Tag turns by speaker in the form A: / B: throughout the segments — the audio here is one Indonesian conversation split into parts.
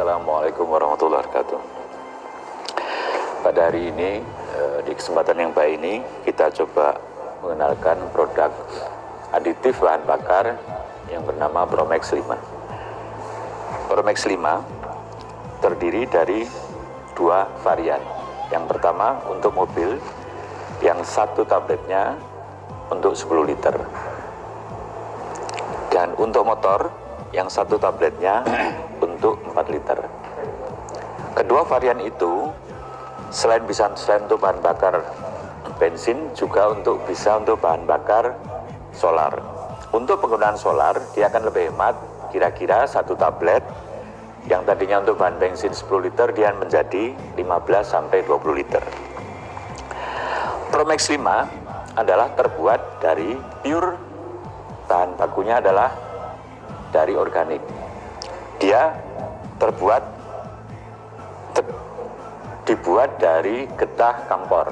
A: Assalamualaikum warahmatullahi wabarakatuh. Pada hari ini, di kesempatan yang baik ini, kita coba mengenalkan produk aditif bahan bakar yang bernama Promax 5. Promax 5 terdiri dari dua varian. Yang pertama untuk mobil, yang satu tabletnya untuk 10 liter. Dan untuk motor, yang satu tabletnya untuk 4 liter. Kedua varian itu selain untuk bahan bakar bensin, juga bisa untuk bahan bakar solar. Untuk penggunaan solar, dia akan lebih hemat, kira-kira satu tablet yang tadinya untuk bahan bensin 10 liter, dia menjadi 15-20 liter. Promax 5 adalah terbuat dari pure, bahan bakunya adalah dari organik. Dia dibuat dari getah kampor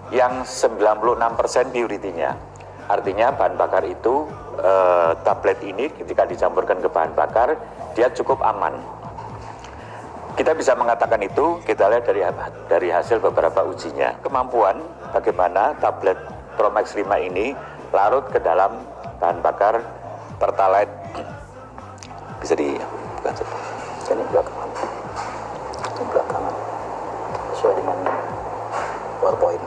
A: yang 96% purity-nya. Artinya bahan bakar itu, tablet ini ketika dicampurkan ke bahan bakar, dia cukup aman. Kita bisa mengatakan itu, kita lihat dari hasil beberapa ujinya. Kemampuan bagaimana tablet Promax 5 ini larut ke dalam bahan bakar Pertalite. Bisa dibuka ini belakangan sesuai dengan PowerPoint.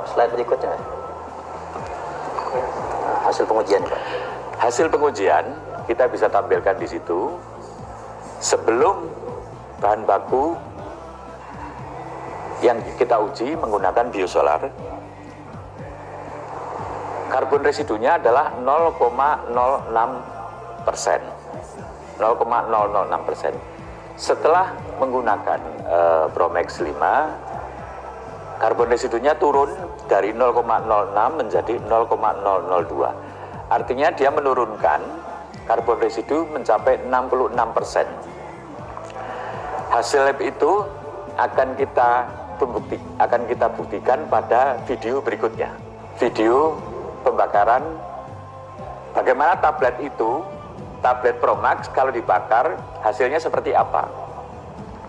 A: Slide berikutnya. Hasil pengujian, Pak. Hasil pengujian kita bisa tampilkan di situ. Sebelum bahan baku yang kita uji menggunakan biosolar, karbon residunya adalah 0,06%. 0,006%. Setelah menggunakan Promax 5, karbon residunya turun dari 0,06 menjadi 0,002. Artinya dia menurunkan karbon residu mencapai 66%. Hasil lab itu akan kita buktikan pada video berikutnya. Video pembakaran bagaimana tablet itu, tablet Promax kalau dibakar hasilnya seperti apa.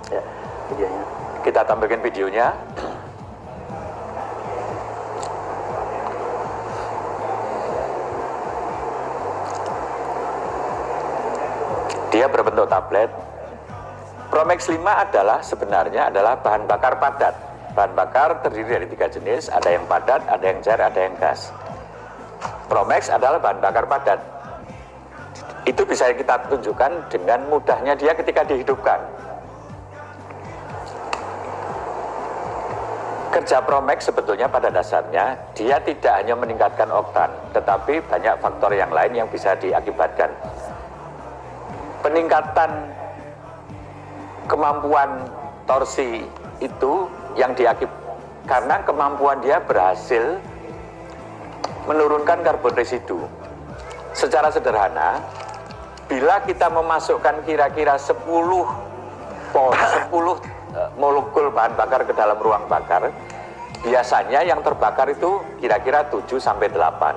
A: Ya, videonya. Kita tampilkan videonya. Dia berbentuk tablet. Promax 5 sebenarnya adalah bahan bakar padat. Bahan bakar terdiri dari 3 jenis, ada yang padat, ada yang cair, ada yang gas. Promax adalah bahan bakar padat. Itu bisa kita tunjukkan dengan mudahnya dia ketika dihidupkan. Kerja Promax sebetulnya pada dasarnya dia tidak hanya meningkatkan oktan, tetapi banyak faktor yang lain yang bisa diakibatkan. Peningkatan kemampuan torsi itu yang karena kemampuan dia berhasil menurunkan karbon residu. Secara sederhana, bila kita memasukkan kira-kira 10 molekul bahan bakar ke dalam ruang bakar, biasanya yang terbakar itu kira-kira 7-8.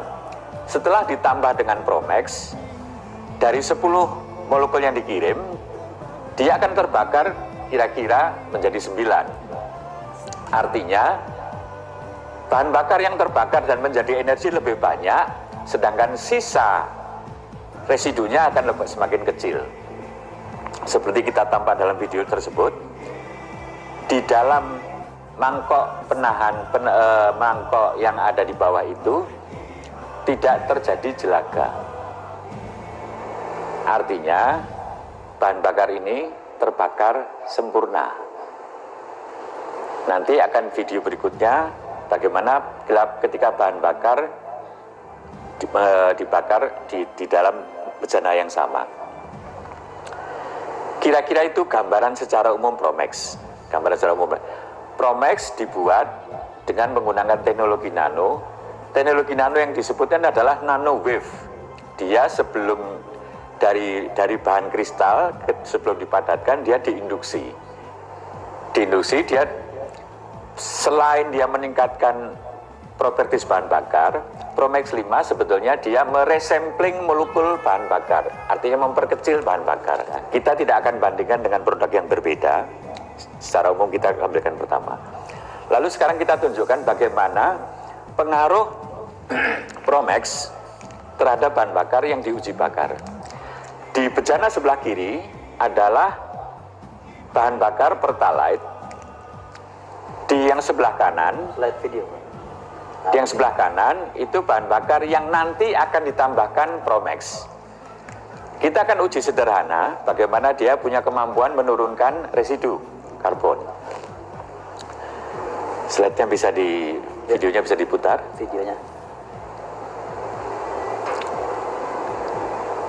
A: Setelah ditambah dengan Promax, dari 10 molekul yang dikirim, dia akan terbakar kira-kira menjadi 9. Artinya bahan bakar yang terbakar dan menjadi energi lebih banyak, sedangkan sisa residunya akan semakin kecil. Seperti kita tampak dalam video tersebut, di dalam mangkok mangkok yang ada di bawah itu tidak terjadi jelaga. Artinya bahan bakar ini terbakar sempurna. Nanti akan video berikutnya bagaimana ketika bahan bakar dibakar di dalam bejana yang sama. Kira-kira itu gambaran secara umum Promax. Gambaran secara umum. Promax dibuat dengan menggunakan teknologi nano. Teknologi nano yang disebutkan adalah nano wave. Dia sebelum dari bahan kristal sebelum dipadatkan dia diinduksi. Diinduksi dia selain dia meningkatkan properties bahan bakar, Promax 5 sebetulnya dia meresampling molekul bahan bakar, artinya memperkecil bahan bakar. Nah, kita tidak akan bandingkan dengan produk yang berbeda, secara umum kita ambilkan pertama. Lalu sekarang kita tunjukkan bagaimana pengaruh Promax terhadap bahan bakar yang diuji bakar. Di bejana sebelah kiri adalah bahan bakar Pertalite, di yang sebelah kanan,
B: Slide video.
A: di yang sebelah kanan itu bahan bakar yang nanti akan ditambahkan Promax. Kita akan uji sederhana bagaimana dia punya kemampuan menurunkan residu karbon. Slide-nya bisa videonya bisa diputar.
B: Videonya.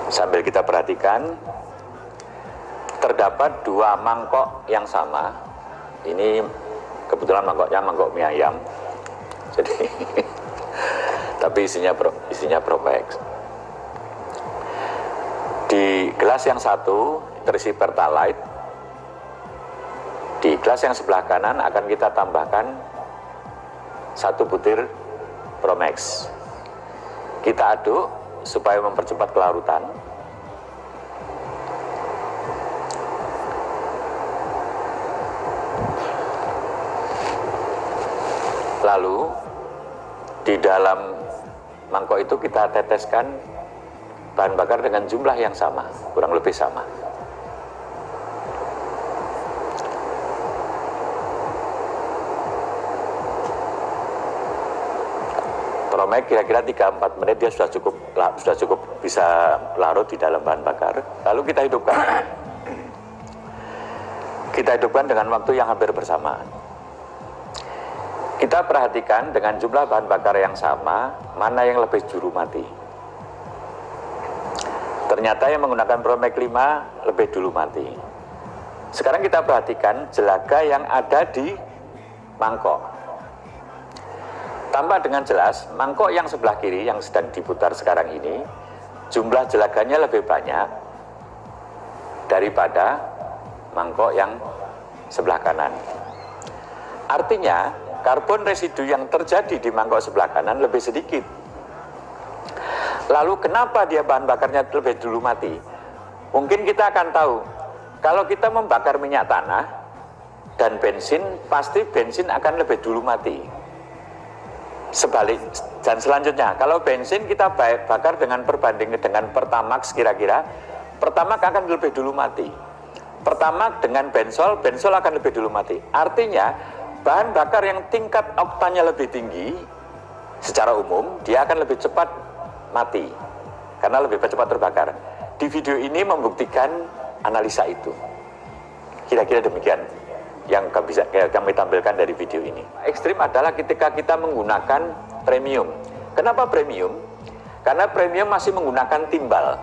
A: Sambil kita perhatikan, terdapat dua mangkok yang sama. Ini kebetulan mangkoknya mangkok mie ayam. Jadi, tapi isinya Promax. Di gelas yang satu terisi Pertalite. Di gelas yang sebelah kanan akan kita tambahkan 1 butir Promax. Kita aduk supaya mempercepat kelarutan. Lalu di dalam mangkok itu kita teteskan bahan bakar dengan jumlah yang sama, kurang lebih sama. Promax kira-kira 3-4 menit dia sudah cukup bisa larut di dalam bahan bakar. Lalu kita hidupkan. Kita hidupkan dengan waktu yang hampir bersamaan. Kita perhatikan dengan jumlah bahan bakar yang sama, mana yang lebih juru mati. Ternyata yang menggunakan Promax 5 lebih dulu mati. Sekarang kita perhatikan jelaga yang ada di mangkok. Tambah dengan jelas, mangkok yang sebelah kiri yang sedang diputar sekarang ini, jumlah jelaganya lebih banyak daripada mangkok yang sebelah kanan. Artinya, karbon residu yang terjadi di mangkok sebelah kanan lebih sedikit. Lalu kenapa dia bahan bakarnya lebih dulu mati? Mungkin kita akan tahu, kalau kita membakar minyak tanah dan bensin, pasti bensin akan lebih dulu mati. Sebalik, dan selanjutnya, kalau bensin kita bakar dengan perbandingan dengan Pertamax kira-kira, Pertamax akan lebih dulu mati. Pertamax dengan bensol, bensol akan lebih dulu mati. Artinya, bahan bakar yang tingkat oktannya lebih tinggi, secara umum, dia akan lebih cepat mati, karena lebih cepat terbakar. Di video ini membuktikan analisa itu. Kira-kira demikian yang kami tampilkan dari video ini. Ekstrim adalah ketika kita menggunakan premium. Kenapa premium? Karena premium masih menggunakan timbal.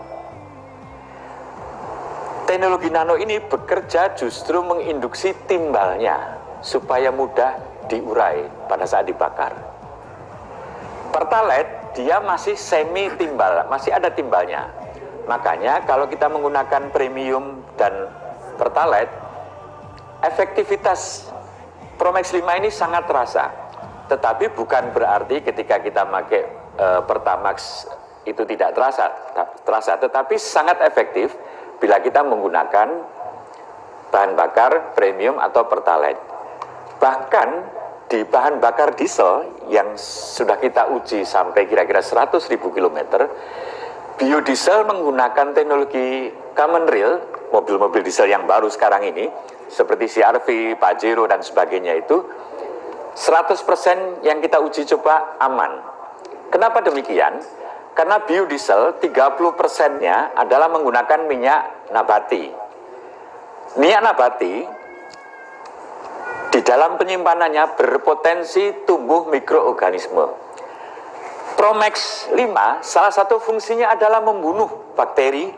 A: Teknologi nano ini bekerja justru menginduksi timbalnya supaya mudah diurai pada saat dibakar. Pertalite dia masih semi timbal, masih ada timbalnya. Makanya kalau kita menggunakan premium dan Pertalite, efektivitas Promax 5 ini sangat terasa. Tetapi bukan berarti ketika kita pakai Pertamax itu tidak terasa, tetapi sangat efektif bila kita menggunakan bahan bakar premium atau Pertalite. Bahkan di bahan bakar diesel yang sudah kita uji sampai kira-kira 100.000 km, biodiesel menggunakan teknologi common rail, mobil-mobil diesel yang baru sekarang ini, seperti CR-V, Pajero, dan sebagainya itu, 100% yang kita uji coba aman. Kenapa demikian? Karena biodiesel 30%-nya adalah menggunakan minyak nabati. Minyak nabati di dalam penyimpanannya berpotensi tumbuh mikroorganisme. Promax 5 salah satu fungsinya adalah membunuh bakteri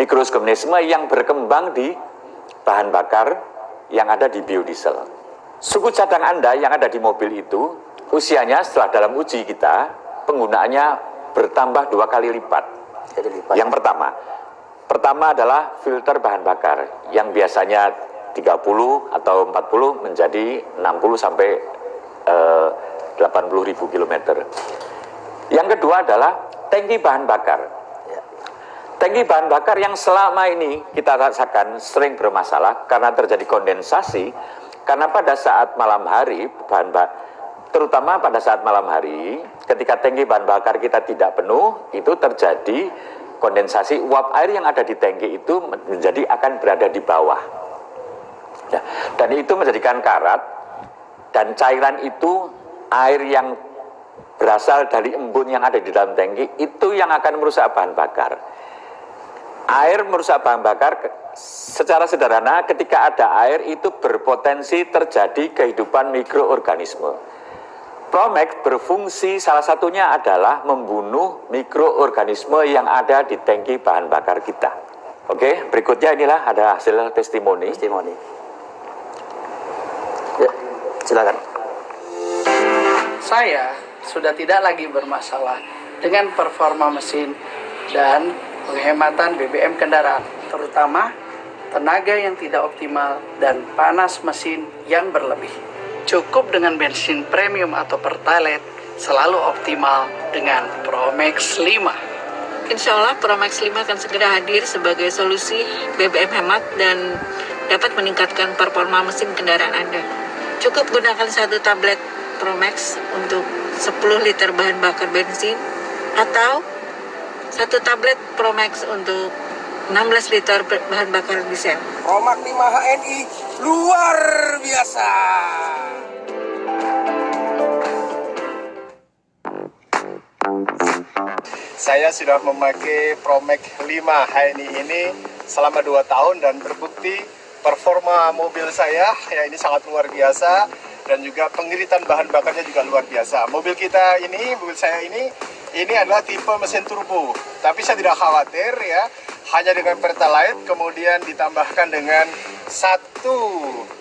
A: mikroorganisme yang berkembang di bahan bakar yang ada di biodiesel. Suku cadang Anda yang ada di mobil itu, usianya setelah dalam uji kita, penggunaannya bertambah 2 kali lipat.
B: Jadi lipat.
A: Yang pertama adalah filter bahan bakar yang biasanya 30 atau 40 menjadi 60 sampai 80 80.000 kilometer. Yang kedua adalah tangki bahan bakar. Tangki bahan bakar yang selama ini kita rasakan sering bermasalah karena terjadi kondensasi, karena pada saat malam hari, terutama pada saat malam hari, ketika tangki bahan bakar kita tidak penuh, itu terjadi kondensasi, uap air yang ada di tangki itu menjadi akan berada di bawah. Ya, dan itu menjadikan karat, dan cairan itu air yang berasal dari embun yang ada di dalam tangki itu yang akan merusak bahan bakar. Air merusak bahan bakar secara sederhana, ketika ada air itu berpotensi terjadi kehidupan mikroorganisme. Promex berfungsi salah satunya adalah membunuh mikroorganisme yang ada di tangki bahan bakar kita. Oke, berikutnya inilah ada hasil testimoni.
B: Ya, silakan.
C: Saya sudah tidak lagi bermasalah dengan performa mesin dan penghematan BBM kendaraan, terutama tenaga yang tidak optimal dan panas mesin yang berlebih. Cukup dengan bensin premium atau Pertalite, selalu optimal dengan Promax 5.
D: Insya Allah Promax 5 akan segera hadir sebagai solusi BBM hemat dan dapat meningkatkan performa mesin kendaraan Anda. Cukup gunakan 1 tablet Promax untuk 10 liter bahan bakar bensin atau 1 tablet Promax untuk 16 liter bahan bakar diesel.
B: Promax 5 HNI luar biasa.
E: Saya sudah memakai Promax 5 HNI ini selama 2 tahun dan terbukti performa mobil saya ya ini sangat luar biasa, dan juga pengiritan bahan bakarnya juga luar biasa. Mobil saya ini adalah tipe mesin turbo, tapi saya tidak khawatir ya, hanya dengan Pertalite kemudian ditambahkan dengan 1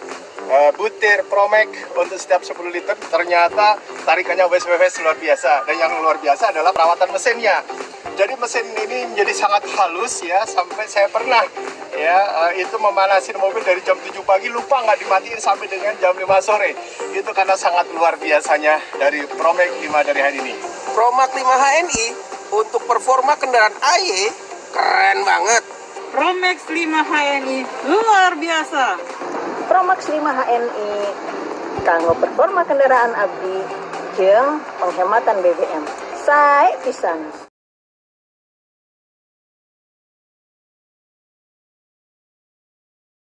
E: butir Promax untuk setiap 10 liter, ternyata tarikannya wes luar biasa. Dan yang luar biasa adalah perawatan mesinnya. Jadi mesin ini menjadi sangat halus ya, sampai saya pernah ya itu memanasin mobil dari jam 7 pagi lupa nggak dimatiin sampai dengan jam 5 sore. Itu karena sangat luar biasanya dari Promax 5 dari hari ini.
B: Promax 5 HNI untuk performa kendaraan AY keren banget.
F: Promax 5 HNI luar biasa.
G: Promax 5 HNI kanggo performa kendaraan abdi jeung penghematan BBM. Sae pisan.